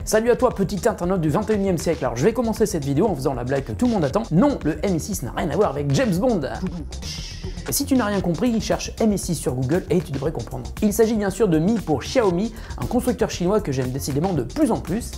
Salut à toi petit internaute du 21e siècle. Alors je vais commencer cette vidéo en faisant la blague que tout le monde attend. Non, le Mi6 n'a rien à voir avec James Bond. Et si tu n'as rien compris, cherche Mi6 sur Google et tu devrais comprendre. Il s'agit bien sûr de Mi pour Xiaomi, un constructeur chinois que j'aime décidément de plus en plus.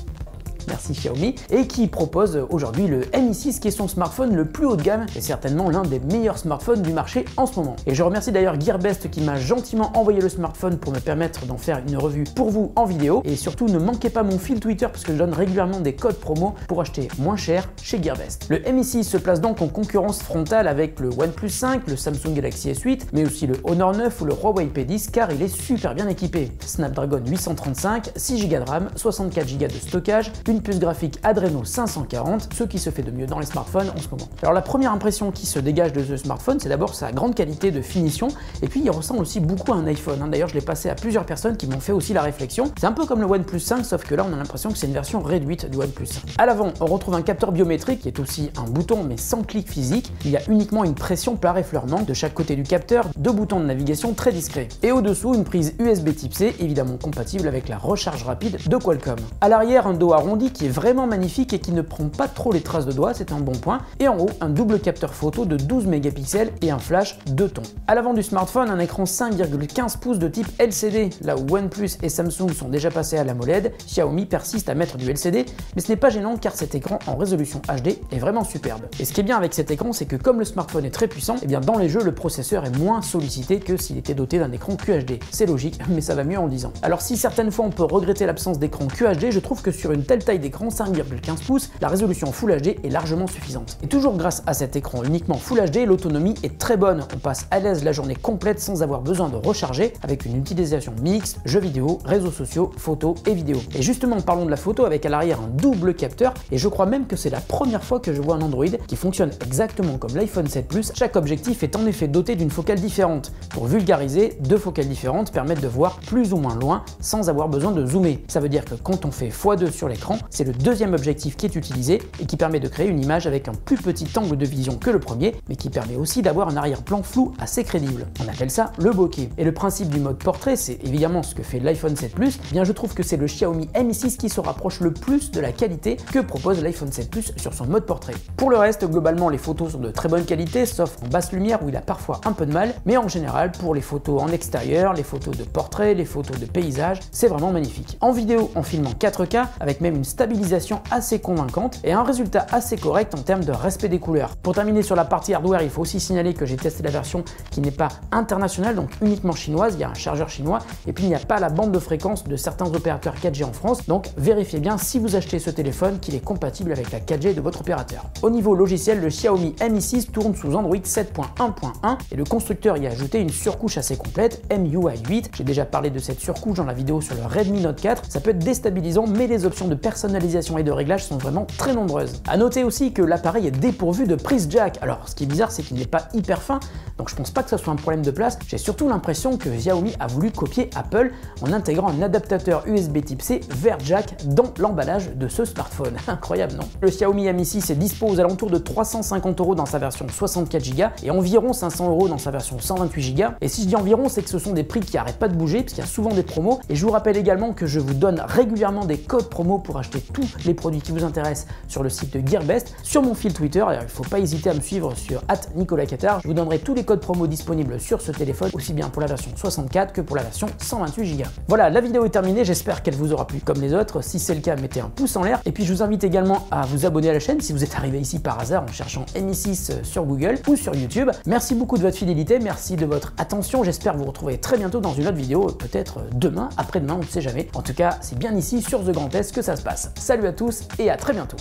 Merci Xiaomi, et qui propose aujourd'hui le Mi6 qui est son smartphone le plus haut de gamme et certainement l'un des meilleurs smartphones du marché en ce moment. Et je remercie d'ailleurs Gearbest qui m'a gentiment envoyé le smartphone pour me permettre d'en faire une revue pour vous en vidéo. Et surtout ne manquez pas mon fil Twitter parce que je donne régulièrement des codes promo pour acheter moins cher chez Gearbest. Le Mi6 se place donc en concurrence frontale avec le OnePlus 5, le Samsung Galaxy S8, mais aussi le Honor 9 ou le Huawei P10 car il est super bien équipé. Snapdragon 835, 6 Go de RAM, 64 Go de stockage, une puce graphique Adreno 540, ce qui se fait de mieux dans les smartphones en ce moment. Alors la première impression qui se dégage de ce smartphone, c'est d'abord sa grande qualité de finition, et puis il ressemble aussi beaucoup à un iPhone. D'ailleurs je l'ai passé à plusieurs personnes qui m'ont fait aussi la réflexion. C'est un peu comme le OnePlus 5, sauf que là on a l'impression que c'est une version réduite du OnePlus 5. À l'avant, on retrouve un capteur biométrique qui est aussi un bouton mais sans clic physique. Il y a uniquement une pression par effleurement de chaque côté du capteur, deux boutons de navigation très discrets. Et au-dessous, une prise USB Type C, évidemment compatible avec la recharge rapide de Qualcomm. À l'arrière, un dos arrondi qui est vraiment magnifique et qui ne prend pas trop les traces de doigts, c'est un bon point. Et en haut, un double capteur photo de 12 mégapixels et un flash 2 tons. À l'avant du smartphone, un écran 5,15 pouces de type LCD. Là où OnePlus et Samsung sont déjà passés à l'AMOLED, Xiaomi persiste à mettre du LCD, mais ce n'est pas gênant car cet écran en résolution HD est vraiment superbe. Et ce qui est bien avec cet écran, c'est que comme le smartphone est très puissant, et bien dans les jeux, le processeur est moins sollicité que s'il était doté d'un écran QHD. C'est logique, mais ça va mieux en le disant. Alors si certaines fois on peut regretter l'absence d'écran QHD, je trouve que sur une telle taille d'écran, 5,15 pouces, la résolution Full HD est largement suffisante. Et toujours grâce à cet écran uniquement Full HD, l'autonomie est très bonne. On passe à l'aise la journée complète sans avoir besoin de recharger, avec une utilisation mixte, jeux vidéo, réseaux sociaux, photos et vidéos. Et justement, parlons de la photo avec à l'arrière un double capteur, et je crois même que c'est la première fois que je vois un Android qui fonctionne exactement comme l'iPhone 7 Plus. Chaque objectif est en effet doté d'une focale différente. Pour vulgariser, deux focales différentes permettent de voir plus ou moins loin sans avoir besoin de zoomer. Ça veut dire que quand on fait x2 sur l'écran, c'est le deuxième objectif qui est utilisé et qui permet de créer une image avec un plus petit angle de vision que le premier, mais qui permet aussi d'avoir un arrière-plan flou assez crédible. On appelle ça le bokeh. Et le principe du mode portrait, c'est évidemment ce que fait l'iPhone 7 Plus. Bien, je trouve que c'est le Xiaomi Mi6 qui se rapproche le plus de la qualité que propose l'iPhone 7 Plus sur son mode portrait. Pour le reste, globalement, les photos sont de très bonne qualité, sauf en basse lumière où il a parfois un peu de mal, mais en général, pour les photos en extérieur, les photos de portrait, les photos de paysage, c'est vraiment magnifique. En vidéo, en filmant 4K, avec même une stabilisation assez convaincante et un résultat assez correct en termes de respect des couleurs. Pour terminer sur la partie hardware, il faut aussi signaler que j'ai testé la version qui n'est pas internationale, donc uniquement chinoise. Il y a un chargeur chinois et puis il n'y a pas la bande de fréquence de certains opérateurs 4G en France, donc vérifiez bien si vous achetez ce téléphone qu'il est compatible avec la 4G de votre opérateur. Au niveau logiciel, le Xiaomi Mi6 tourne sous Android 7.1.1 et le constructeur y a ajouté une surcouche assez complète, MIUI 8. J'ai déjà parlé de cette surcouche dans la vidéo sur le Redmi Note 4. Ça peut être déstabilisant, mais les options de personnalisation et de réglage sont vraiment très nombreuses. A noter aussi que l'appareil est dépourvu de prise jack. Alors ce qui est bizarre, c'est qu'il n'est pas hyper fin, donc je pense pas que ça soit un problème de place. J'ai surtout l'impression que Xiaomi a voulu copier Apple en intégrant un adaptateur USB Type C vers jack dans l'emballage de ce smartphone. Incroyable, non? Le Xiaomi Mi6 est dispo aux alentours de 350 € dans sa version 64 Go et environ 500 € dans sa version 128 Go. Et si je dis environ, c'est que ce sont des prix qui arrêtent pas de bouger parce qu'il y a souvent des promos. Et je vous rappelle également que je vous donne régulièrement des codes promo pour acheter tous les produits qui vous intéressent sur le site de Gearbest, sur mon fil Twitter. Alors, il ne faut pas hésiter à me suivre sur @NicolasCatar. Je vous donnerai tous les codes promo disponibles sur ce téléphone, aussi bien pour la version 64 que pour la version 128 Go. Voilà, la vidéo est terminée, j'espère qu'elle vous aura plu comme les autres. Si c'est le cas, mettez un pouce en l'air. Et puis je vous invite également à vous abonner à la chaîne si vous êtes arrivé ici par hasard en cherchant Mi6 sur Google ou sur YouTube. Merci beaucoup de votre fidélité, merci de votre attention. J'espère vous retrouver très bientôt dans une autre vidéo, peut-être demain, après-demain, on ne sait jamais. En tout cas, c'est bien ici sur The Grand Est que ça se passe. Salut à tous et à très bientôt.